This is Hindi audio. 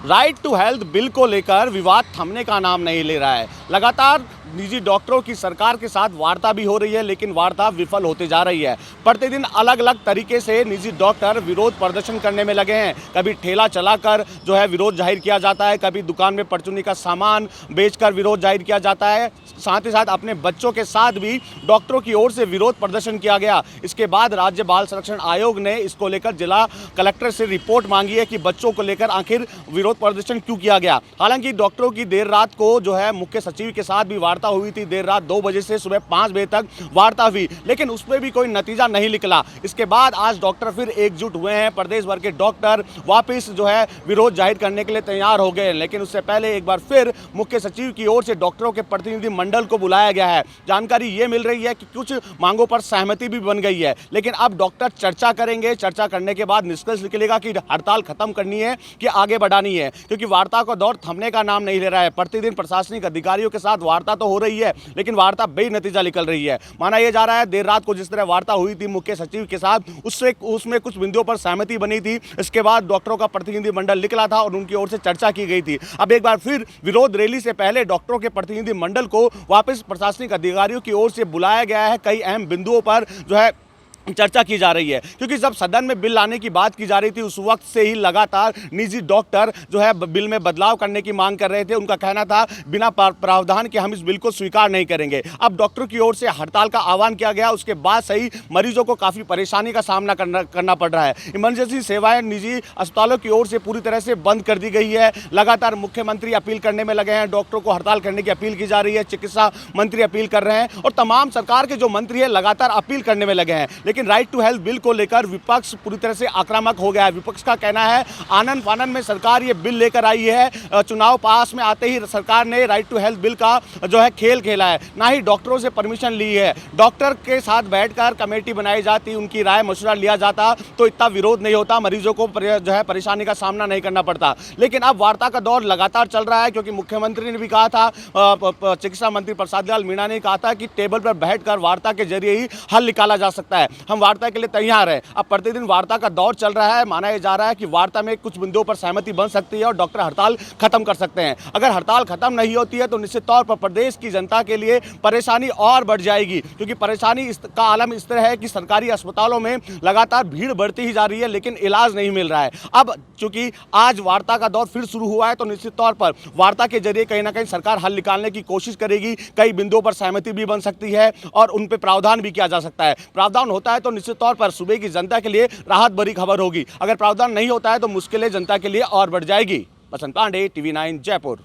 राइट टू हेल्थ बिल को लेकर विवाद थमने का नाम नहीं ले रहा है। लगातार निजी डॉक्टरों की सरकार के साथ वार्ता भी हो रही है, लेकिन वार्ता विफल होते जा रही है। प्रतिदिन अलग अलग तरीके से निजी डॉक्टर विरोध प्रदर्शन करने में लगे हैं। कभी ठेला चलाकर जो है विरोध जाहिर किया जाता है, कभी दुकान में परचूनी का सामान बेचकर विरोध जाहिर किया जाता है। साथ ही साथ अपने बच्चों के साथ भी डॉक्टरों की ओर से विरोध प्रदर्शन किया गया। इसके बाद राज्य बाल संरक्षण आयोग ने इसको लेकर जिला कलेक्टर से रिपोर्ट मांगी है कि बच्चों को लेकर आखिर विरोध प्रदर्शन क्यों किया गया। हालांकि डॉक्टरों की देर रात को जो है मुख्य सचिव के साथ भी वार्ता हुई थी। देर रात 2 बजे से सुबह 5 बजे तक वार्ता हुई, लेकिन उसमें भी कोई नतीजा नहीं निकला। इसके बाद आज डॉक्टर फिर एकजुट हुए हैं। प्रदेश भर के डॉक्टर वापस जो है विरोध जाहिर करने के लिए तैयार हो गए। लेकिन उससे पहले एक बार फिर मुख्य सचिव की ओर से डॉक्टरों के प्रतिनिधि मंडल को बुलाया गया है। जानकारी ये मिल रही है कि कुछ मांगों पर सहमति भी बन गई है, लेकिन अब डॉक्टर चर्चा करेंगे। चर्चा करने के बाद निष्कर्ष निकलेगा कि हड़ताल खत्म करनी है कि आगे बढ़ानी है, क्योंकि वार्ता का दौर थमने का नाम नहीं ले रहा है। प्रतिदिन प्रशासनिक अधिकारियों के साथ वार्ता तो हो रही है, लेकिन वार्ता बेनतीजा निकल रही है। माना यह जा रहा है देर रात को जिस तरह वार्ता हुई थी मुख्य सचिव के साथ, उसमें कुछ बिंदुओं पर सहमति बनी थी। इसके बाद डॉक्टरों का प्रतिनिधि मंडल निकला था और उनकी ओर से चर्चा की गई थी। अब एक बार फिर विरोध रैली से पहले डॉक्टरों के प्रतिनिधि मंडल को वापस प्रशासनिक अधिकारियों की ओर से बुलाया गया है। कई अहम बिंदुओं पर जो है चर्चा की जा रही है, क्योंकि जब सदन में बिल लाने की बात की जा रही थी उस वक्त से ही लगातार निजी डॉक्टर जो है बिल में बदलाव करने की मांग कर रहे थे। उनका कहना था बिना प्रावधान के हम इस बिल को स्वीकार नहीं करेंगे। अब डॉक्टर की ओर से हड़ताल का आह्वान किया गया, उसके बाद से ही मरीजों को काफ़ी परेशानी का सामना करना पड़ रहा है। इमरजेंसी सेवाएं निजी अस्पतालों की ओर से पूरी तरह से बंद कर दी गई है। लगातार मुख्यमंत्री अपील करने में लगे हैं, डॉक्टरों को हड़ताल करने की अपील की जा रही है, चिकित्सा मंत्री अपील कर रहे हैं और तमाम सरकार के जो मंत्री हैं लगातार अपील करने में लगे हैं। लेकिन राइट टू हेल्थ बिल को लेकर विपक्ष पूरी तरह से आक्रामक हो गया है। विपक्ष का कहना है आनन फानन में सरकार ये बिल लेकर आई है। चुनाव पास में आते ही सरकार ने राइट टू हेल्थ बिल का जो है खेल खेला है, ना ही डॉक्टरों से परमिशन ली है। डॉक्टर के साथ बैठकर कमेटी बनाई जाती, उनकी राय मशवरा लिया जाता तो इतना विरोध नहीं होता, मरीजों को जो है परेशानी का सामना नहीं करना पड़ता। लेकिन अब वार्ता का दौर लगातार चल रहा है, क्योंकि मुख्यमंत्री ने भी कहा था, चिकित्सा मंत्री प्रसाद लाल मीणा ने कहा था कि टेबल पर बैठकर वार्ता के जरिए ही हल निकाला जा सकता है। हम वार्ता के लिए तैयार है। अब प्रतिदिन वार्ता का दौर चल रहा है। माना जा रहा है कि वार्ता में कुछ बिंदुओं पर सहमति बन सकती है और डॉक्टर हड़ताल खत्म कर सकते हैं। अगर हड़ताल खत्म नहीं होती है तो निश्चित तौर पर प्रदेश की जनता के लिए परेशानी और बढ़ जाएगी, क्योंकि परेशानी का आलम इस तरह है कि सरकारी अस्पतालों में लगातार भीड़ बढ़ती ही जा रही है, लेकिन इलाज नहीं मिल रहा है। अब चूंकि आज वार्ता का दौर फिर शुरू हुआ है तो निश्चित तौर पर वार्ता के जरिए कहीं ना कहीं सरकार हल निकालने की कोशिश करेगी। कई बिंदुओं पर सहमति भी बन सकती है और उन पर प्रावधान भी किया जा सकता है। प्रावधान होता है तो निश्चित तौर पर सूबे की जनता के लिए राहत भरी खबर होगी। अगर प्रावधान नहीं होता है तो मुश्किलें जनता के लिए और बढ़ जाएगी। बसंत पांडे, TV9 जयपुर।